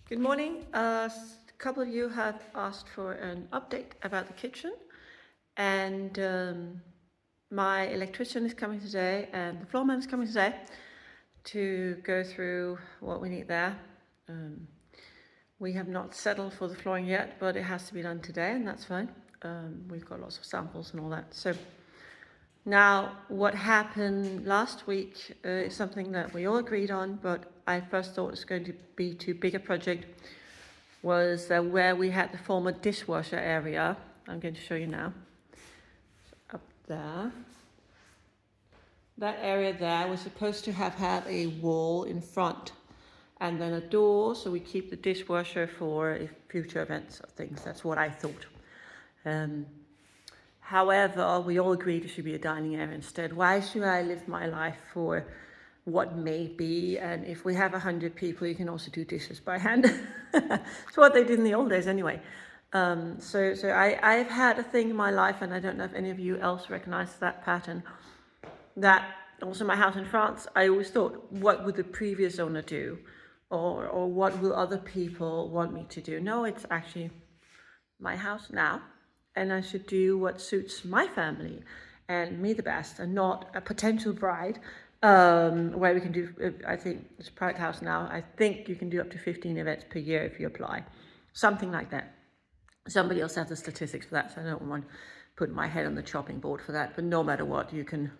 Good morning. A couple of you have asked for an update about the kitchen, and my electrician is coming today, and the floorman is coming today to go through what we need there. We have not settled for the flooring yet, but it has to be done today, and that's fine. We've got lots of samples and all that. So now, what happened last week is something that we all agreed on, but I first thought it was going to be too big a project, was where we had the former dishwasher area. I'm going to show you now. Up there. That area there was supposed to have had a wall in front and then a door, so we keep the dishwasher for future events or things. That's what I thought. However, we all agreed it should be a dining area instead. Why should I live my life for what may be? And if we have 100 people, you can also do dishes by hand. It's what they did in the old days anyway. I've had a thing in my life, and I don't know if any of you else recognize that pattern, that also my house in France, I always thought, what would the previous owner do? Or what will other people want me to do? No, it's actually my house now, and I should do what suits my family and me the best, and not a potential bride, where we can do, I think it's a private house now, I think you can do up to 15 events per year if you apply, something like that. Somebody else has the statistics for that, so I don't want to put my head on the chopping board for that, but no matter what, you can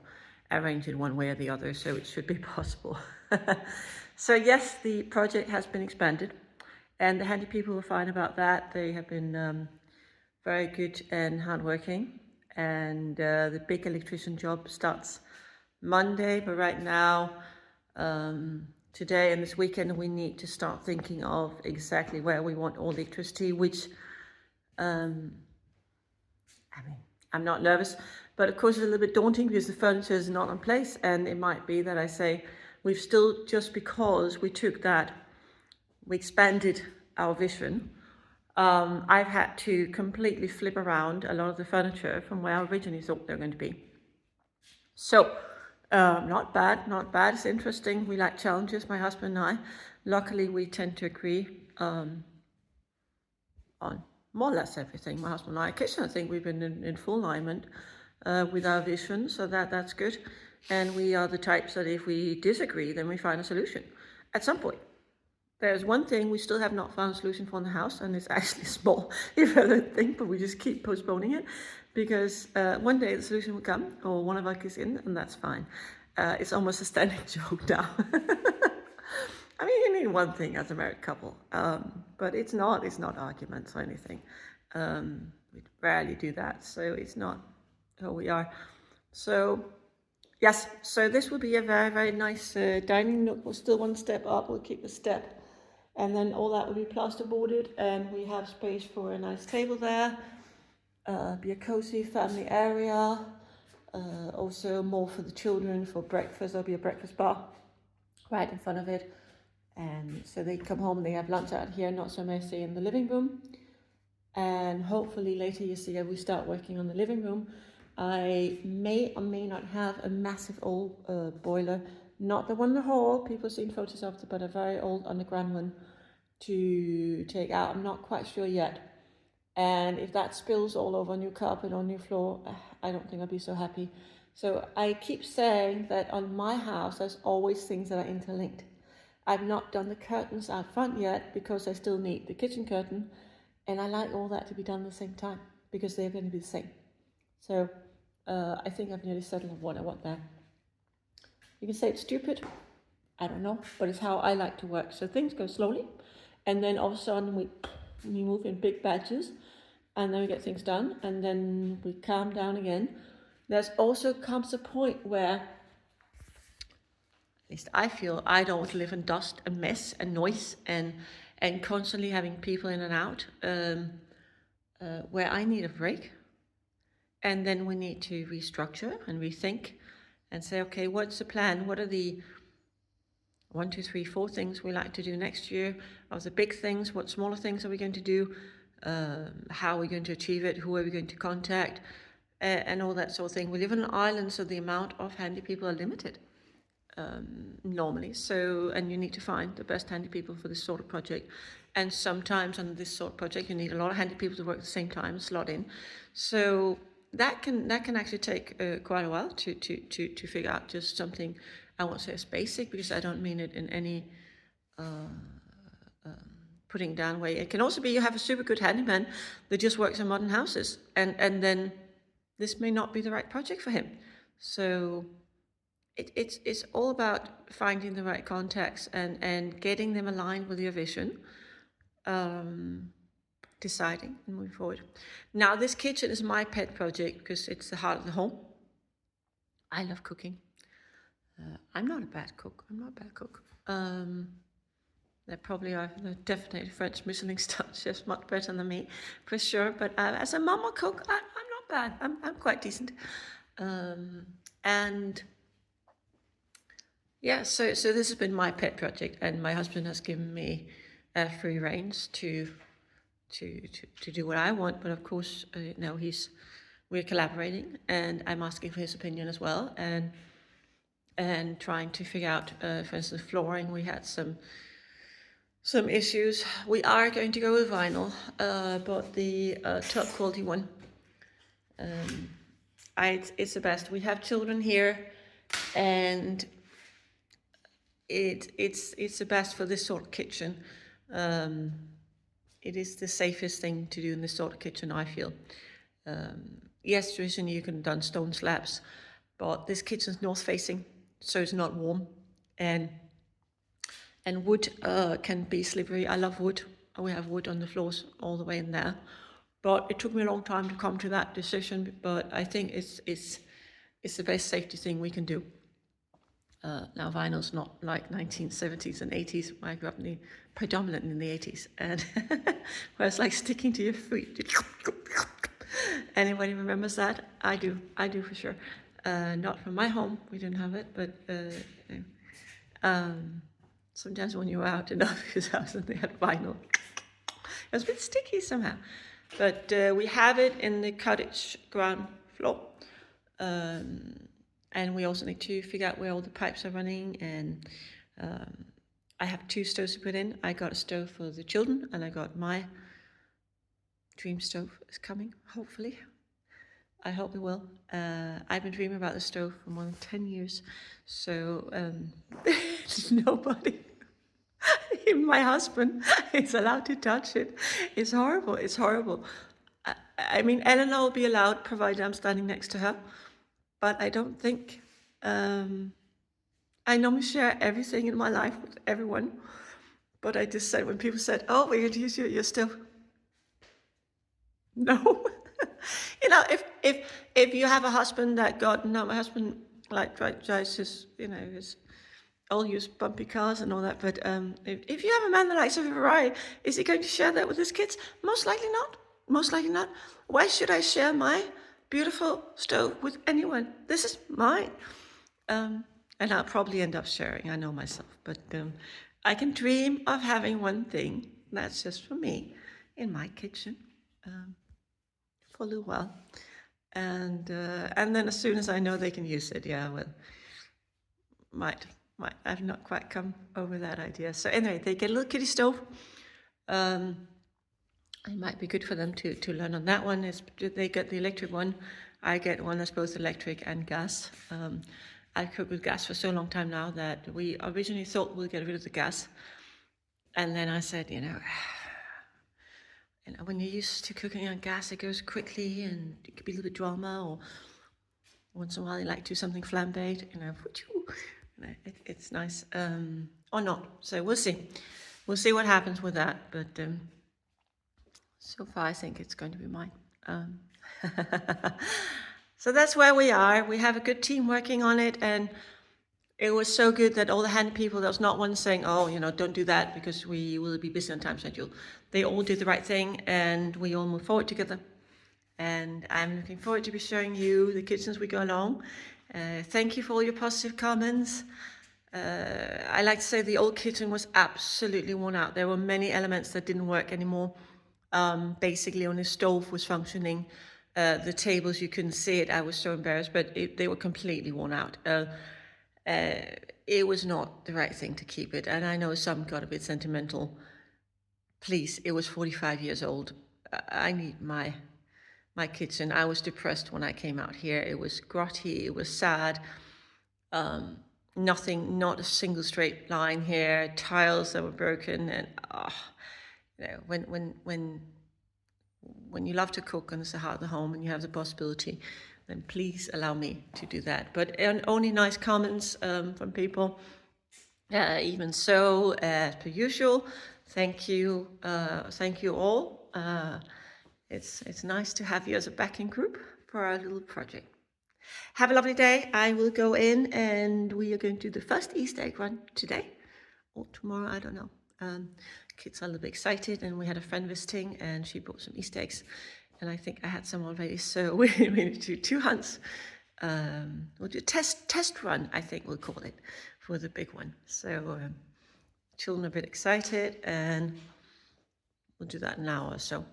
arrange it one way or the other, so it should be possible. So yes, the project has been expanded, and the handy people were fine about that. They have been very good and hardworking, and the big electrician job starts Monday, but right now, today and this weekend, we need to start thinking of exactly where we want all the electricity, which, I'm not nervous, but of course it's a little bit daunting because the furniture is not in place, and it might be that I say, we've still, just because we took that, we expanded our vision, I've had to completely flip around a lot of the furniture from where I originally thought they were going to be. So, not bad, not bad. It's interesting. We like challenges, my husband and I. Luckily, we tend to agree on more or less everything. My husband and I, occasionally, I think we've been in full alignment with our vision, so that's good. And we are the types that if we disagree, then we find a solution at some point. There's one thing we still have not found a solution for in the house, and it's actually small, if I don't think, but we just keep postponing it, because one day the solution will come, or one of us is in, and that's fine. It's almost a standing joke now. I mean, you need one thing as a married couple, but it's not arguments or anything. We rarely do that, so it's not who we are. So yes, so this will be a very, very nice dining nook. We'll still one step up, we'll keep the step, and then all that will be plasterboarded, and we have space for a nice table there, be a cozy family area, also more for the children for breakfast. There'll be a breakfast bar right in front of it, and so they come home, they have lunch out here, not so messy in the living room, and hopefully later you see we start working on the living room. I may or may not have a massive old boiler, not the one in the hall, people have seen photos of it, but a very old underground one to take out. I'm not quite sure yet. And if that spills all over new carpet or new floor, I don't think I'll be so happy. So I keep saying that on my house, there's always things that are interlinked. I've not done the curtains out front yet because I still need the kitchen curtain. And I like all that to be done at the same time because they're going to be the same. So I think I've nearly settled on what I want there. You can say it's stupid, I don't know, but it's how I like to work. So things go slowly, and then all of a sudden we move in big batches, and then we get things done, and then we calm down again. There's also comes a point where, at least I feel, I don't want to live in dust and mess and noise and constantly having people in and out, where I need a break. And then we need to restructure and rethink and say, okay, what's the plan? What are the 1, 2, 3, 4 things we like to do next year? Of the big things, what smaller things are we going to do? How are we going to achieve it? Who are we going to contact? And all that sort of thing. We live on an island, so the amount of handy people are limited. normally. So, and you need to find the best handy people for this sort of project. And sometimes on this sort of project, you need a lot of handy people to work at the same time, slot in. So that can actually take quite a while to figure out just something. I won't say as basic, because I don't mean it in any putting down way. It can also be you have a super good handyman that just works on modern houses, and then this may not be the right project for him. So it's all about finding the right contacts and getting them aligned with your vision, deciding and moving forward. Now, this kitchen is my pet project because it's the heart of the home. I love cooking. I'm not a bad cook. There probably are definitely French Michelin star chefs much better than me, for sure. But as a mama cook, I'm not bad. I'm quite decent. And yeah, so this has been my pet project, and my husband has given me free reins to do what I want. But of course, now we're collaborating, and I'm asking for his opinion as well, and trying to figure out, for instance, flooring. We had some issues. We are going to go with vinyl, but the top quality one. It's the best. We have children here, and it's the best for this sort of kitchen. It is the safest thing to do in this sort of kitchen, I feel. Yes, traditionally you can have done stone slabs, but this kitchen's north facing, so it's not warm, and wood can be slippery. I love wood. We have wood on the floors all the way in there, but it took me a long time to come to that decision. But I think it's the best safety thing we can do. Now, vinyl's not like 1970s and 80s. I grew up predominantly in the 80s, and where it's like sticking to your feet. Anybody remembers that? I do for sure. Not from my home, we didn't have it, but sometimes when you were out in other house and they had vinyl, it was a bit sticky somehow. But we have it in the cottage ground floor. And we also need to figure out where all the pipes are running, and I have 2 stoves to put in. I got a stove for the children, and I got my dream stove is coming, hopefully. I hope it will. I've been dreaming about the stove for more than 10 years, so nobody, even my husband, is allowed to touch it. It's horrible. I mean, Eleanor will be allowed, provided I'm standing next to her. But I don't think, I normally share everything in my life with everyone. But I just said, when people said, oh, we're going to use your stove. No. If you have a husband my husband drives his, his all used bumpy cars and all that. But if you have a man that likes a Ferrari, is he going to share that with his kids? Most likely not. Why should I share my beautiful stove with anyone? This is mine. And I'll probably end up sharing, I know myself, but I can dream of having one thing that's just for me in my kitchen for a little while. And then as soon as I know they can use it, might I've not quite come over that idea. So anyway, they get a little kitty stove. It might be good for them to learn on that one. They get the electric one. I get one that's both electric and gas. I've cooked with gas for so long time now that we originally thought we'd get rid of the gas. And then I said, when you're used to cooking on gas, it goes quickly and it could be a little bit drama, or once in a while you like to do something flambéed, it's nice, or not. So we'll see. We'll see what happens with that, but so far I think it's going to be mine. So that's where we are. We have a good team working on it, and it was so good that all the handy people, there was not one saying, oh, don't do that because we will be busy on time schedule. They all did the right thing, and we all move forward together. And I'm looking forward to be showing you the kitchens we go along. Thank you for all your positive comments. I like to say the old kitchen was absolutely worn out. There were many elements that didn't work anymore. Basically only stove was functioning. The tables, you couldn't see it. I was so embarrassed, but they were completely worn out. it was not the right thing to keep it. And I know some got a bit sentimental. Please, it was 45 years old. I need my kitchen. I was depressed when I came out here. It was grotty, it was sad. Nothing, not a single straight line here, tiles that were broken, and when you love to cook and it's the heart of the home and you have the possibility, then please allow me to do that. But only nice comments from people. Even so, as per usual, thank you all. It's nice to have you as a backing group for our little project. Have a lovely day. I will go in and we are going to do the first Easter egg run today or tomorrow, I don't know. Kids are a little bit excited, and we had a friend visiting and she brought some Easter eggs, and I think I had some already, so we need to do 2 hunts. We'll do a test run, I think we'll call it, for the big one. So children are a bit excited, and we'll do that in an hour or so.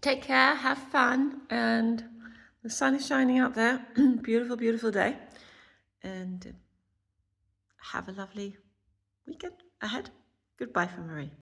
Take care, have fun, and the sun is shining out there. Beautiful, beautiful day. And have a lovely weekend ahead. Goodbye from Marie.